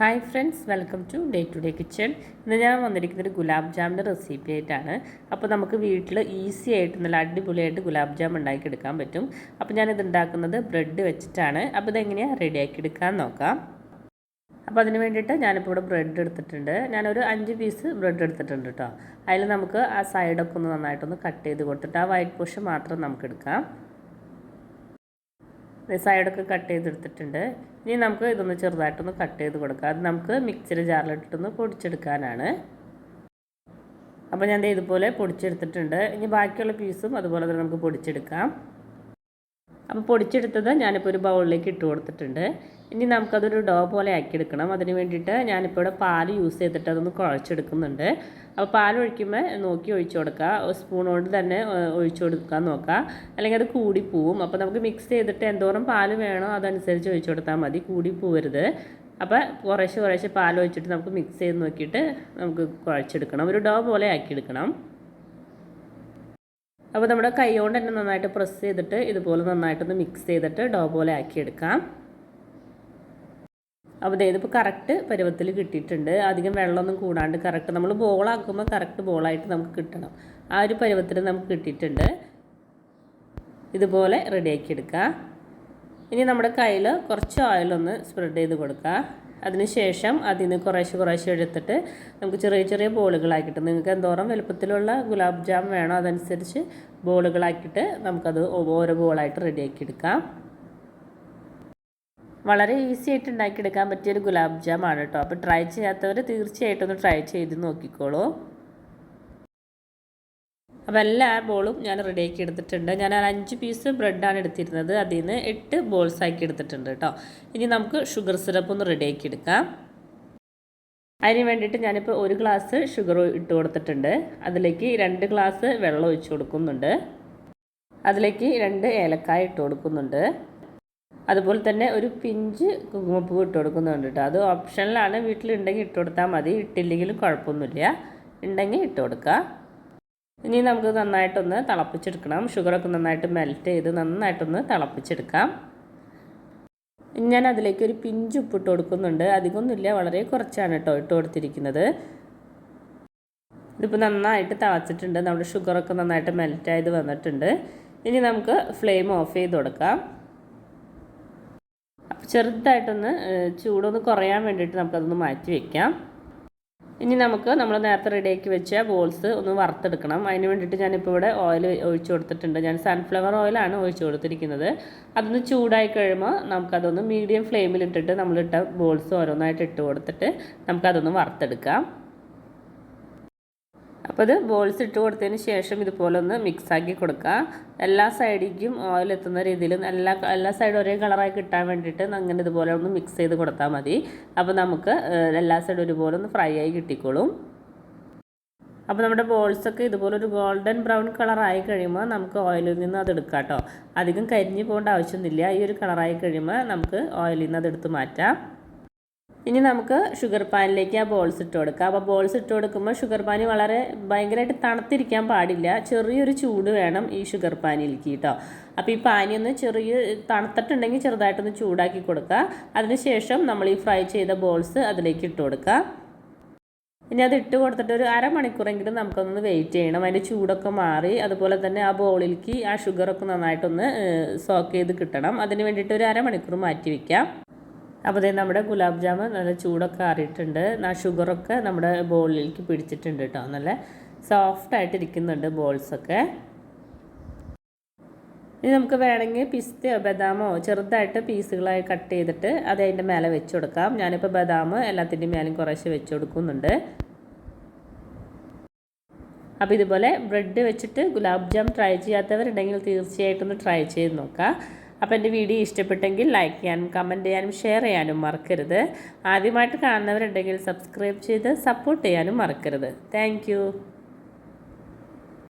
Hi friends, welcome to day to day kitchen. ഇന്ന് ഞാൻ വന്നിരിക്കുന്നൊരു gulab ജാമിൻ്റെ recipe ആയിട്ടാണ്. അപ്പോൾ നമുക്ക് വീട്ടിൽ ഈസി ആയിട്ട് നല്ല അടിപൊളിയായിട്ട് ഗുലാബ് ജാം ഉണ്ടാക്കിയെടുക്കാൻ പറ്റും. അപ്പോൾ ഞാനിത് ഉണ്ടാക്കുന്നത് ബ്രെഡ് വെച്ചിട്ടാണ്. അപ്പോൾ ഇതെങ്ങനെയാണ് റെഡിയാക്കി എടുക്കാൻ നോക്കാം. അപ്പോൾ അതിന് വേണ്ടിയിട്ട് ഞാനിപ്പോൾ ഇവിടെ ബ്രെഡ് എടുത്തിട്ടുണ്ട്. ഞാനൊരു 5 പീസ് ബ്രെഡ് എടുത്തിട്ടുണ്ട് കേട്ടോ. അതിൽ നമുക്ക് ആ സൈഡൊക്കെ ഒന്ന് നന്നായിട്ടൊന്ന് കട്ട് ചെയ്ത് കൊടുത്തിട്ട് ആ വൈറ്റ് പോർഷൻ മാത്രം നമുക്ക് എടുക്കാം. സൈഡൊക്കെ കട്ട് ചെയ്തെടുത്തിട്ടുണ്ട്. ഇനി നമുക്ക് ഇതൊന്ന് ചെറുതായിട്ടൊന്ന് കട്ട് ചെയ്ത് കൊടുക്കാം. അത് നമുക്ക് മിക്സിയുടെ ജാറിലിട്ടിട്ടൊന്ന് പൊടിച്ചെടുക്കാനാണ്. അപ്പോൾ ഞാൻ ഇതുപോലെ പൊടിച്ചെടുത്തിട്ടുണ്ട്. ഇനി ബാക്കിയുള്ള പീസും അതുപോലെ തന്നെ നമുക്ക് പൊടിച്ചെടുക്കാം. അപ്പോൾ പൊടിച്ചെടുത്തത് ഞാനിപ്പോൾ ഒരു ബൗളിലേക്ക് ഇട്ട് കൊടുത്തിട്ടുണ്ട്. ഇനി നമുക്കതൊരു ഡോ പോലെ ആക്കിയെടുക്കണം. അതിന് വേണ്ടിയിട്ട് ഞാനിപ്പോൾ ഇവിടെ പാൽ യൂസ് ചെയ്തിട്ട് അതൊന്ന് കുഴച്ചെടുക്കുന്നുണ്ട്. അപ്പോൾ പാൽ ഒഴിക്കുമ്പോൾ നോക്കി ഒഴിച്ചു കൊടുക്കുക. സ്പൂൺ കൊണ്ട് തന്നെ ഒഴിച്ചു കൊടുക്കാൻ നോക്കുക, അല്ലെങ്കിൽ അത് കൂടിപ്പോവും. അപ്പോൾ നമുക്ക് മിക്സ് ചെയ്തിട്ട് എന്തോരം പാൽ വേണോ അതനുസരിച്ച് ഒഴിച്ചു കൊടുത്താൽ മതി, കൂടി പോവരുത്. അപ്പോൾ കുറേശ്ശെ പാൽ ഒഴിച്ചിട്ട് നമുക്ക് മിക്സ് ചെയ്ത് നോക്കിയിട്ട് നമുക്ക് കുഴച്ചെടുക്കണം. ഒരു ഡോ പോലെ ആക്കിയെടുക്കണം. അപ്പോൾ നമ്മുടെ കൈ കൊണ്ട് തന്നെ നന്നായിട്ട് പ്രസ് ചെയ്തിട്ട് ഇതുപോലെ നന്നായിട്ടൊന്ന് മിക്സ് ചെയ്തിട്ട് ഡോ പോലെ ആക്കിയെടുക്കാം. അപ്പോൾ ഇതിപ്പോൾ കറക്റ്റ് പരുവത്തിൽ കിട്ടിയിട്ടുണ്ട്. അധികം വെള്ളമൊന്നും കൂടാണ്ട് കറക്റ്റ് നമ്മൾ ബോളാക്കുമ്പോൾ കറക്റ്റ് ബോളായിട്ട് നമുക്ക് കിട്ടണം. ആ ഒരു പരുവത്തിൽ നമുക്ക് കിട്ടിയിട്ടുണ്ട്. ഇതുപോലെ റെഡിയാക്കിയെടുക്കുക. ഇനി നമ്മുടെ കയ്യിൽ കുറച്ച് ഓയിലൊന്ന് സ്പ്രെഡ് ചെയ്ത് കൊടുക്കുക. അതിനുശേഷം അതിൽ നിന്ന് കുറേശ്ശെ എടുത്തിട്ട് നമുക്ക് ചെറിയ ചെറിയ ബോളുകളാക്കിയിട്ട്, നിങ്ങൾക്ക് എന്തോരം വലുപ്പത്തിലുള്ള ഗുലാബ് ജാം വേണോ അതനുസരിച്ച് ബോളുകളാക്കിയിട്ട് നമുക്കത് ഓരോ ബോളായിട്ട് റെഡിയാക്കിയെടുക്കാം. വളരെ ഈസി ആയിട്ട് ഉണ്ടാക്കിയെടുക്കാൻ പറ്റിയൊരു ഗുലാബ് ജാം ആണ് കേട്ടോ. അപ്പോൾ ട്രൈ ചെയ്യാത്തവർ തീർച്ചയായിട്ടും ഒന്ന് ട്രൈ ചെയ്ത് നോക്കിക്കോളൂ. അപ്പോൾ എല്ലാ ബോളും ഞാൻ റെഡിയാക്കി എടുത്തിട്ടുണ്ട്. ഞാൻ 5 പീസ് ബ്രെഡാണ് എടുത്തിരുന്നത്. അതിൽ നിന്ന് 8 ബോൾസ് ആക്കി എടുത്തിട്ടുണ്ട് കേട്ടോ. ഇനി നമുക്ക് ഷുഗർ സിറപ്പ് ഒന്ന് റെഡിയാക്കി എടുക്കാം. അതിന് വേണ്ടിയിട്ട് ഞാനിപ്പോൾ 1 ഗ്ലാസ് ഷുഗർ ഇട്ട് കൊടുത്തിട്ടുണ്ട്. അതിലേക്ക് 2 ഗ്ലാസ് വെള്ളം ഒഴിച്ച് കൊടുക്കുന്നുണ്ട്. അതിലേക്ക് 2 ഏലക്കായ ഇട്ട് കൊടുക്കുന്നുണ്ട്. അതുപോലെ തന്നെ ഒരു പിഞ്ച് കുങ്കുമപ്പൂ ഇട്ട് കൊടുക്കുന്നുണ്ട് കേട്ടോ. അത് ഓപ്ഷനിലാണ്, വീട്ടിലുണ്ടെങ്കിൽ ഇട്ട് കൊടുത്താൽ മതി, ഇട്ടില്ലെങ്കിലും കുഴപ്പമൊന്നുമില്ല, ഉണ്ടെങ്കിൽ ഇട്ട് കൊടുക്കുക. ഇനി നമുക്ക് നന്നായിട്ടൊന്ന് തിളപ്പിച്ചെടുക്കണം. ഷുഗറൊക്കെ നന്നായിട്ട് മെൽറ്റ് ചെയ്ത് നന്നായിട്ടൊന്ന് തിളപ്പിച്ചെടുക്കാം. ഞാൻ അതിലേക്ക് ഒരു പിഞ്ച് ഉപ്പിട്ട് കൊടുക്കുന്നുണ്ട്. അധികമൊന്നുമില്ല, വളരെ കുറച്ചാണ് കേട്ടോ ഇട്ട് കൊടുത്തിരിക്കുന്നത്. ഇതിപ്പോൾ നന്നായിട്ട് തിളച്ചിട്ടുണ്ട്. നമ്മുടെ ഷുഗറൊക്കെ നന്നായിട്ട് മെൽറ്റായത് വന്നിട്ടുണ്ട്. ഇനി നമുക്ക് ഫ്ലെയിം ഓഫ് ചെയ്ത് കൊടുക്കാം. ചെറുതായിട്ടൊന്ന് ചൂടൊന്ന് കുറയാൻ വേണ്ടിയിട്ട് നമുക്കതൊന്ന് മാറ്റി വയ്ക്കാം. ഇനി നമ്മൾ നേരത്തെ റെഡിയാക്കി വെച്ച ബോൾസ് ഒന്ന് വറുത്തെടുക്കണം. അതിന് വേണ്ടിയിട്ട് ഞാനിപ്പോൾ ഇവിടെ ഓയിൽ ഒഴിച്ചു കൊടുത്തിട്ടുണ്ട്. ഞാൻ സൺഫ്ലവർ ഓയിലാണ് ഒഴിച്ചു കൊടുത്തിരിക്കുന്നത്. അതൊന്ന് ചൂടായി കഴിയുമ്പോൾ നമുക്കതൊന്ന് മീഡിയം ഫ്ലെയിമിലിട്ടിട്ട് നമ്മളിട്ട ബോൾസ് ഓരോന്നായിട്ട് ഇട്ട് കൊടുത്തിട്ട് നമുക്കതൊന്ന് വറുത്തെടുക്കാം. അപ്പോൾ ഇത് ബോൾസ് ഇട്ട് കൊടുത്തതിന് ശേഷം ഇതുപോലെ ഒന്ന് മിക്സാക്കി കൊടുക്കുക. എല്ലാ സൈഡിലേക്കും ഓയിൽ എത്തുന്ന രീതിയിൽ എല്ലാ സൈഡും ഒരേ കളറായി കിട്ടാൻ വേണ്ടിയിട്ട് അങ്ങനെ ഇതുപോലെ ഒന്ന് മിക്സ് ചെയ്ത് കൊടുത്താൽ മതി. അപ്പോൾ നമുക്ക് എല്ലാ സൈഡും ഒരുപോലെ ഒന്ന് ഫ്രൈ ആയി കിട്ടിക്കോളും. അപ്പോൾ നമ്മുടെ ബോൾസൊക്കെ ഇതുപോലെ ഒരു ഗോൾഡൻ ബ്രൗൺ കളറായി കഴിയുമ്പോൾ നമുക്ക് ഓയിലിൽ നിന്ന് അത് എടുക്കാം കേട്ടോ. അധികം കരിഞ്ഞു പോകേണ്ട ആവശ്യമൊന്നുമില്ല. ഈ ഒരു കളറായി കഴിയുമ്പോൾ നമുക്ക് ഓയിലിൽ നിന്ന് അതെടുത്ത് മാറ്റാം. ഇനി നമുക്ക് ഷുഗർ പാനിലേക്ക് ആ ബോൾസ് ഇട്ട് കൊടുക്കാം. അപ്പോൾ ബോൾസ് ഇട്ട് കൊടുക്കുമ്പോൾ ഷുഗർ പാനി ഭയങ്കരമായിട്ട് തണുത്തിരിക്കാൻ പാടില്ല. ചെറിയൊരു ചൂട് വേണം ഈ ഷുഗർ പാനിലേക്ക് കേട്ടോ. അപ്പോൾ ഈ പാനി ഒന്ന് തണുത്തിട്ടുണ്ടെങ്കിൽ ചെറുതായിട്ടൊന്ന് ചൂടാക്കി കൊടുക്കുക. അതിനുശേഷം നമ്മൾ ഈ ഫ്രൈ ചെയ്ത ബോൾസ് അതിലേക്ക് ഇട്ട് കൊടുക്കുക. ഇനി അത് ഇട്ട് കൊടുത്തിട്ട് ഒരു അരമണിക്കൂറെങ്കിലും നമുക്കൊന്ന് വെയിറ്റ് ചെയ്യണം. അതിൻ്റെ ചൂടൊക്കെ മാറി അതുപോലെ തന്നെ ആ ബോളിലേക്ക് ആ ഷുഗറൊക്കെ നന്നായിട്ടൊന്ന് സോക്ക് ചെയ്ത് കിട്ടണം. അതിന് വേണ്ടിയിട്ട് ഒരു അരമണിക്കൂർ മാറ്റി വയ്ക്കാം. അപ്പോൾ നമ്മുടെ ഗുലാബ് ജാം നല്ല ചൂടൊക്കെ ആറിയിട്ടുണ്ട്. ആ ഷുഗറൊക്കെ നമ്മുടെ ബോളിലേക്ക് പിടിച്ചിട്ടുണ്ട് കേട്ടോ. നല്ല സോഫ്റ്റായിട്ടിരിക്കുന്നുണ്ട് ബോൾസൊക്കെ. ഇനി നമുക്ക് വേണമെങ്കിൽ പിസ്തയോ ബദാമോ ചെറുതായിട്ട് പീസുകളായി കട്ട് ചെയ്തിട്ട് അത് അതിൻ്റെ മേലെ വെച്ച് കൊടുക്കാം. ഞാനിപ്പോൾ ബദാം എല്ലാത്തിൻ്റെയും മേലും കുറേശ്ശെ വെച്ച് കൊടുക്കുന്നുണ്ട്. അപ്പോൾ ഇതുപോലെ ബ്രെഡ് വെച്ചിട്ട് ഗുലാബ് ജാം ട്രൈ ചെയ്യാത്തവരുണ്ടെങ്കിൽ തീർച്ചയായിട്ടും ഒന്ന് ട്രൈ ചെയ്ത് നോക്കാം. അപ്പോൾ എൻ്റെ വീഡിയോ ഇഷ്ടപ്പെട്ടെങ്കിൽ ലൈക്ക് ചെയ്യാനും കമൻറ്റ് ചെയ്യാനും ഷെയർ ചെയ്യാനും മറക്കരുത്. ആദ്യമായിട്ട് കാണുന്നവരുണ്ടെങ്കിൽ സബ്സ്ക്രൈബ് ചെയ്ത് സപ്പോർട്ട് ചെയ്യാനും മറക്കരുത്. താങ്ക്